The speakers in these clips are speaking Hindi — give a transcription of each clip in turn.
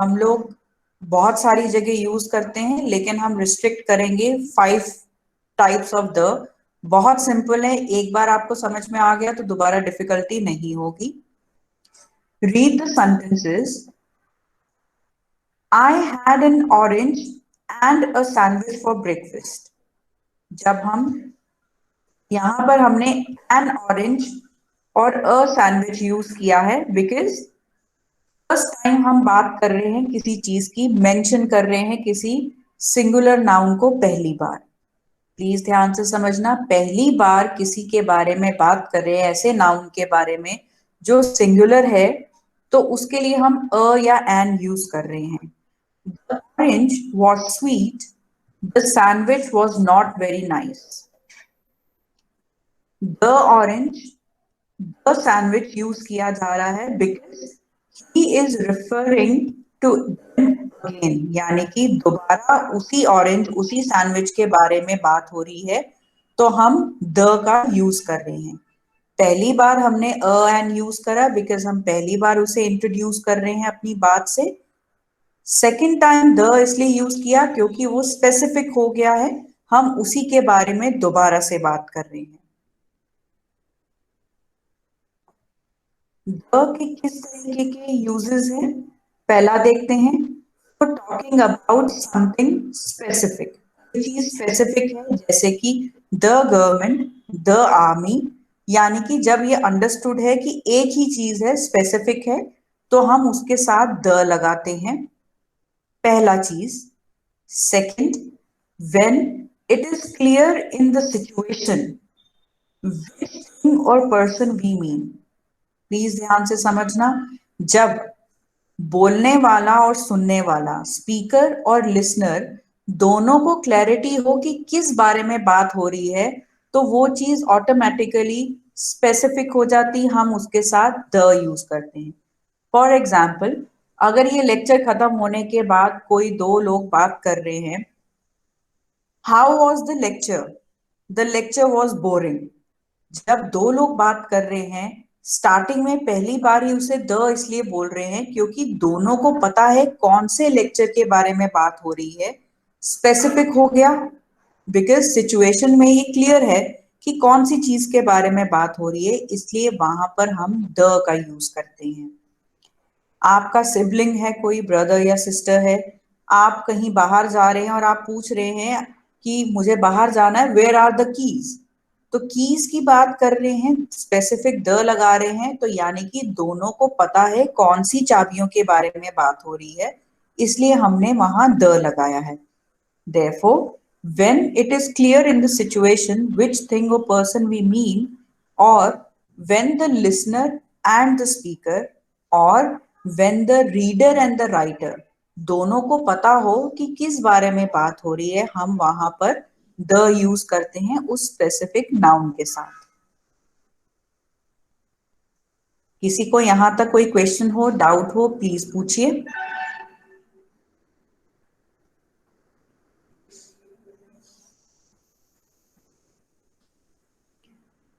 हम लोग बहुत सारी जगह यूज करते हैं, लेकिन हम रिस्ट्रिक्ट करेंगे 5 टाइप्स ऑफ द। बहुत सिंपल है, एक बार आपको समझ में आ गया तो दोबारा डिफिकल्टी नहीं होगी। Read the sentences. I had an orange and a sandwich for breakfast. जब हम यहां पर हमने एन ऑरेंज और अ सैंडविच यूज किया है बिकॉज फर्स्ट टाइम हम बात कर रहे हैं किसी चीज की, मेंशन कर रहे हैं किसी सिंगुलर नाउन को पहली बार। प्लीज ध्यान से समझना, पहली बार किसी के बारे में बात कर रहे हैं, ऐसे नाउन के बारे में जो सिंगुलर है, तो उसके लिए हम अ या एन यूज कर रहे हैं। The orange was sweet. The sandwich was not very nice. The orange, the sandwich use किया जा रहा है because he is referring to them again, यानी कि दोबारा उसी ऑरेंज उसी सैंडविच के बारे में बात हो रही है, तो हम द का यूज कर रहे हैं। पहली बार हमने अ एन यूज करा बिकॉज हम पहली बार उसे इंट्रोड्यूस कर रहे हैं अपनी बात से। सेकेंड टाइम द इसलिए यूज किया क्योंकि वो स्पेसिफिक हो गया है, हम उसी के बारे में दोबारा से बात कर रहे हैं। द के किस तरीके के यूजेस हैं, पहला देखते हैं। तो टॉकिंग अबाउट समथिंग स्पेसिफिक, चीज स्पेसिफिक है, जैसे कि द गवर्नमेंट, द आर्मी, यानी कि जब ये अंडरस्टूड है कि एक ही चीज है, स्पेसिफिक है, तो हम उसके साथ द लगाते हैं, पहला चीज। Second, when it is clear in the situation which thing or person we mean। Please ध्यान से समझना, जब बोलने वाला और सुनने वाला, स्पीकर और लिसनर, दोनों को क्लैरिटी हो कि किस बारे में बात हो रही है, तो वो चीज ऑटोमेटिकली स्पेसिफिक हो जाती, हम उसके साथ द यूज करते हैं। फॉर एग्जाम्पल, अगर ये लेक्चर खत्म होने के बाद कोई दो लोग बात कर रहे हैं, how was the lecture? The lecture was boring. जब दो लोग बात कर रहे हैं, स्टार्टिंग में पहली बार ही उसे द इसलिए बोल रहे हैं क्योंकि दोनों को पता है कौन से लेक्चर के बारे में बात हो रही है, स्पेसिफिक हो गया बिकॉज सिचुएशन में ये क्लियर है कि कौन सी चीज के बारे में बात हो रही है, इसलिए वहां पर हम द का यूज करते हैं। आपका सिबलिंग है, कोई ब्रदर या सिस्टर है, आप कहीं बाहर जा रहे हैं और आप पूछ रहे हैं कि मुझे बाहर जाना है, वेयर आर द कीज? तो कीज की बात कर रहे हैं, स्पेसिफिक द लगा रहे हैं, तो यानी कि दोनों को पता है कौन सी चाबियों के बारे में बात हो रही है, इसलिए हमने वहां द लगाया है। Therefore, when it is clear in the situation which thing or person we mean, or when the listener and the speaker, or when the reader and the writer, दोनों को पता हो कि किस बारे में बात हो रही है, हम वहां पर द यूज करते हैं उस स्पेसिफिक नाउन के साथ। किसी को यहां तक कोई क्वेश्चन हो, डाउट हो, प्लीज पूछिए।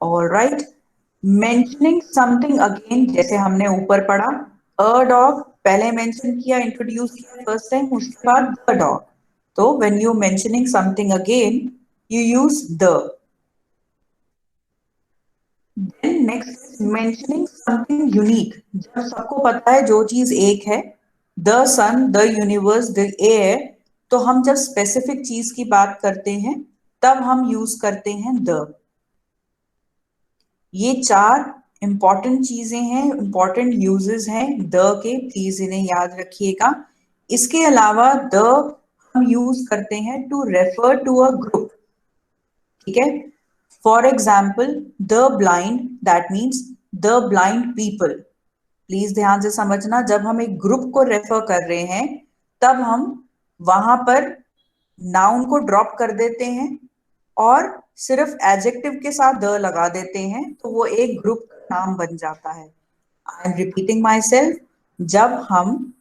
All right, mentioning something again, जैसे हमने ऊपर पढ़ा, अ डॉग पहले मेंशन किया, इंट्रोड्यूस किया फर्स्ट टाइम, उसके बाद द डॉग। तो when you mentioning something again, you use the. Then next, mentioning something unique, जब सबको पता है जो चीज एक है, the sun, the universe, the air, तो हम जब स्पेसिफिक चीज की बात करते हैं तब हम यूज करते हैं द। ये चार इंपॉर्टेंट चीजें हैं, इंपॉर्टेंट यूजेस हैं द के, प्लीज इन्हें याद रखिएगा। इसके अलावा द हम यूज करते हैं to refer to a group, ठीक है। For example, the blind, that means the blind people. Please ध्यान से समझना, जब हम एक ग्रुप को रेफर कर रहे हैं तब हम वहां पर नाउन को ड्रॉप कर देते हैं और सिर्फ एडजेक्टिव के साथ द लगा देते हैं, तो वो एक ग्रुप का नाम बन जाता है। I am repeating my self, जब हम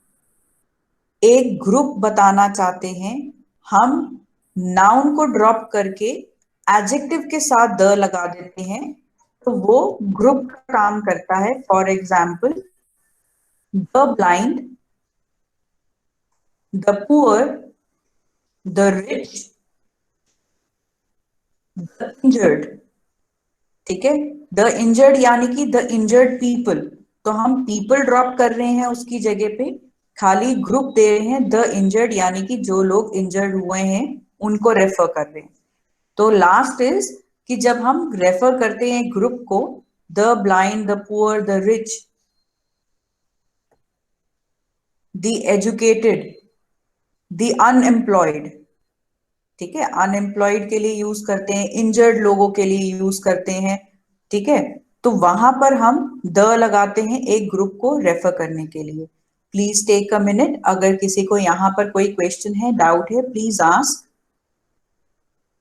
एक ग्रुप बताना चाहते हैं, हम नाउन को ड्रॉप करके एडजेक्टिव के साथ द लगा देते हैं, तो वो ग्रुप का काम करता है। For example, the blind the poor, the rich, the injured. ठीक है, द इंजर्ड यानी कि द इंजर्ड पीपल, तो हम पीपल ड्रॉप कर रहे हैं उसकी जगह पे, खाली ग्रुप दे रहे हैं द इंजर्ड, यानी कि जो लोग इंजर्ड हुए हैं उनको रेफर कर रहे हैं। तो लास्ट इज कि जब हम रेफर करते हैं ग्रुप को, the blind, the poor, the rich, the educated, the unemployed. ठीक है, अनएम्प्लॉयड के लिए यूज करते हैं, इंजर्ड लोगों के लिए यूज करते हैं। ठीक है, तो वहां पर हम द लगाते हैं एक ग्रुप को रेफर करने के लिए। प्लीज टेक अ मिनट, अगर किसी को यहाँ पर कोई क्वेश्चन है, डाउट है, प्लीज आस्क।